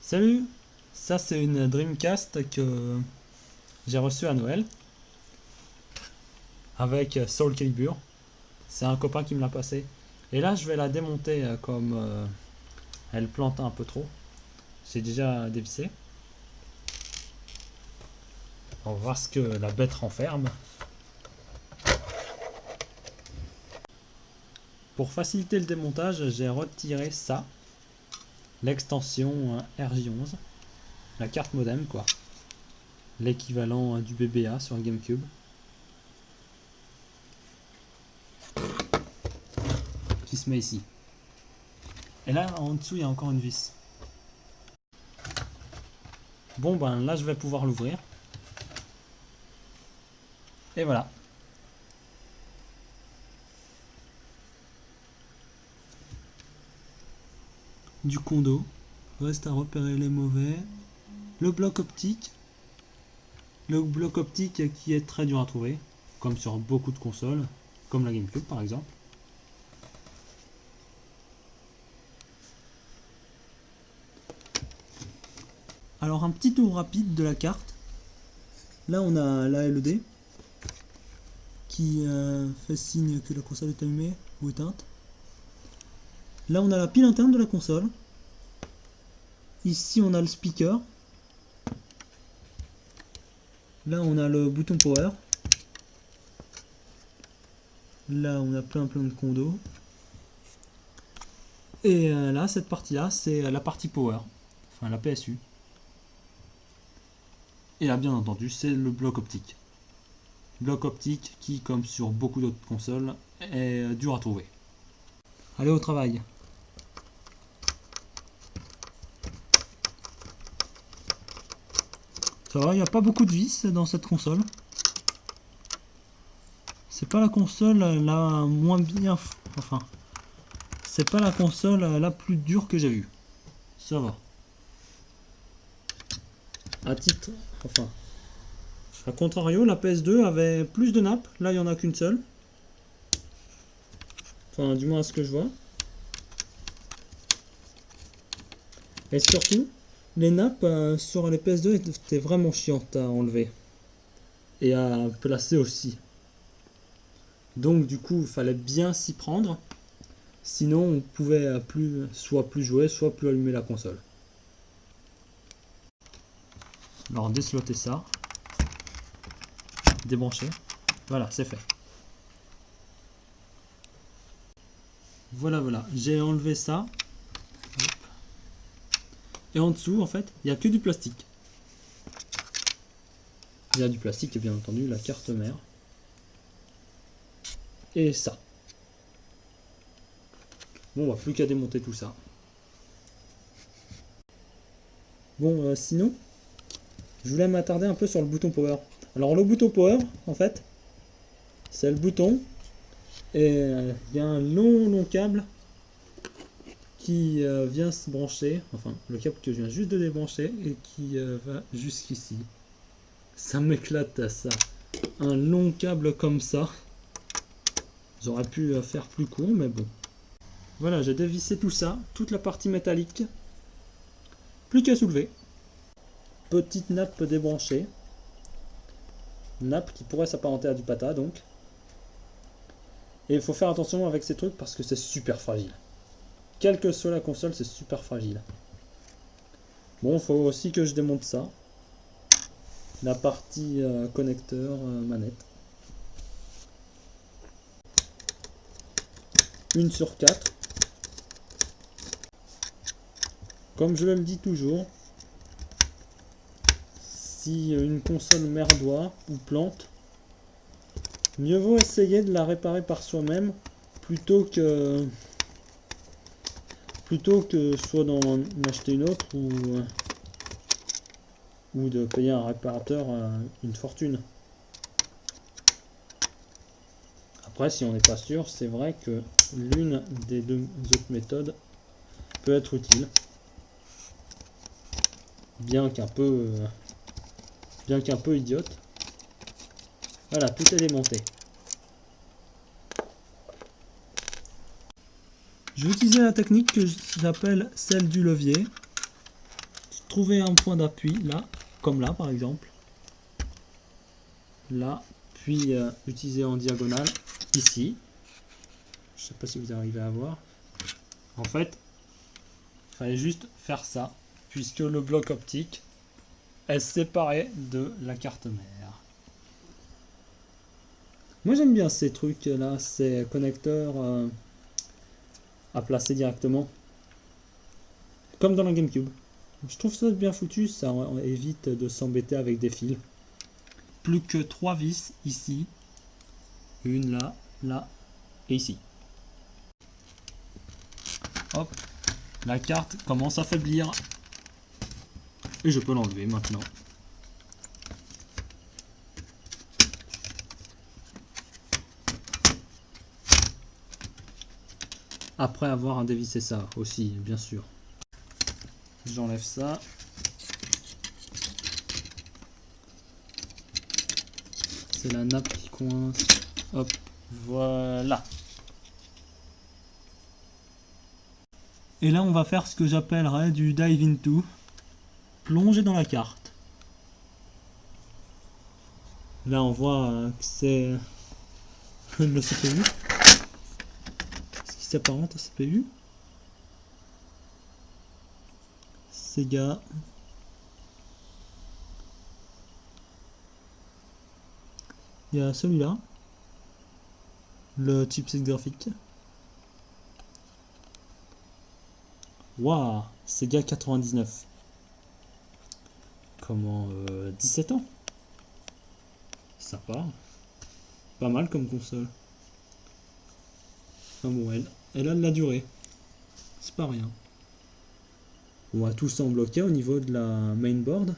Salut, ça c'est une Dreamcast que j'ai reçue à Noël avec Soul Calibur. C'est un copain qui me l'a passé. Et là je vais la démonter comme elle plante un peu trop. J'ai déjà dévissé. On va voir ce que la bête renferme. Pour faciliter le démontage, j'ai retiré ça, l'extension RJ11, la carte modem quoi, l'équivalent du BBA sur GameCube. Qui se met ici. Et là en dessous il y a encore une vis. Bon ben là je vais pouvoir l'ouvrir. Et voilà. Du condo. Reste à repérer les mauvais. Le bloc optique. Le bloc optique qui est très dur à trouver. Comme sur beaucoup de consoles. Comme la GameCube par exemple. Alors un petit tour rapide de la carte. Là on a la LED qui fait signe que la console est allumée ou éteinte. Là on a la pile interne de la console. Ici on a le speaker. Là on a le bouton power. Là on a plein de condos. Et là cette partie là c'est la partie power. Enfin la PSU. Et là bien entendu c'est le bloc optique. Bloc optique qui comme sur beaucoup d'autres consoles est dur à trouver. Allez au travail. Ça va, il n'y a pas beaucoup de vis dans cette console. C'est pas la console la moins bien... Enfin, c'est pas la console la plus dure que j'ai vue. Ça va. À titre... Enfin... A contrario, la PS2 avait plus de nappes. Là, il n'y en a qu'une seule. Enfin, du moins à ce que je vois. Et surtout, les nappes sur les PS2 étaient vraiment chiantes à enlever. Et à placer aussi. Donc du coup, il fallait bien s'y prendre. Sinon, on pouvait soit plus jouer, soit plus allumer la console. Alors, désloter ça. Débrancher. Voilà, c'est fait. Voilà. J'ai enlevé ça. Hop. Et en dessous, en fait, il n'y a que du plastique. Il y a du plastique et bien entendu la carte mère. Et ça. Bon, plus qu'à démonter tout ça. Bon, sinon, je voulais m'attarder un peu sur le bouton power. Alors le bouton power, en fait, c'est le bouton. Et il y a un long câble qui vient se brancher. Enfin, le câble que je viens juste de débrancher et qui va jusqu'ici. Ça m'éclate ça. Un long câble comme ça. J'aurais pu faire plus court, mais bon. Voilà, j'ai dévissé tout ça, toute la partie métallique. Plus qu'à soulever. Petite nappe débranchée. Nappe qui pourrait s'apparenter à du pata donc. Et il faut faire attention avec ces trucs parce que c'est super fragile. Quelle que soit la console, c'est super fragile. Bon, il faut aussi que je démonte ça. La partie connecteur manette. 1 sur 4. Comme je le dis toujours, si une console merdoie ou plante, mieux vaut essayer de la réparer par soi-même plutôt que soit d'en acheter une autre ou de payer un réparateur une fortune. Après, si on n'est pas sûr, c'est vrai que l'une des deux autres méthodes peut être utile, bien qu'un peu idiote. Voilà, tout est démonté. Je vais utiliser la technique que j'appelle celle du levier. trouver un point d'appui là, comme là par exemple. Là, puis utiliser en diagonale ici. Je sais pas si vous arrivez à voir. En fait, il fallait juste faire ça, puisque le bloc optique est séparé de la carte mère. Moi j'aime bien ces trucs là, ces connecteurs à placer directement, comme dans la GameCube. Je trouve ça bien foutu, ça évite de s'embêter avec des fils. Plus que 3 vis ici, une là, là et ici. Hop, la carte commence à faiblir et je peux l'enlever maintenant. Après avoir dévissé ça aussi, bien sûr. J'enlève ça. C'est la nappe qui coince. Hop, voilà. Et là, on va faire ce que j'appellerais du dive into. Plonger dans la carte. Là, on voit que c'est le CPU. Ce qui s'apparente au CPU. Sega. Il y a celui-là. Le chipset graphique. Waouh, Sega 99. Comment 17 ans. Sympa. Pas mal comme console. Enfin bon, elle a de la durée. C'est pas rien. On va tout s'embloquer au niveau de la mainboard.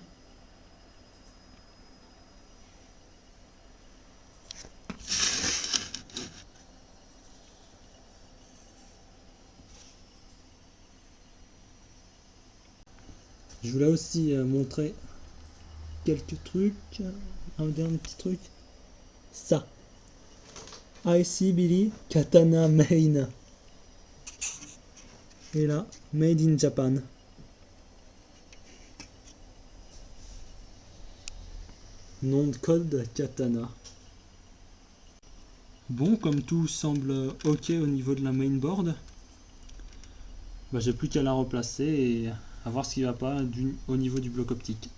Je voulais aussi montrer quelques trucs. Un dernier petit truc. Ça. IC Billy Katana Main. Et là, Made in Japan. Nom de code Katana. Bon, comme tout semble ok au niveau de la mainboard, bah, j'ai plus qu'à la replacer et à voir ce qui va pas au niveau du bloc optique.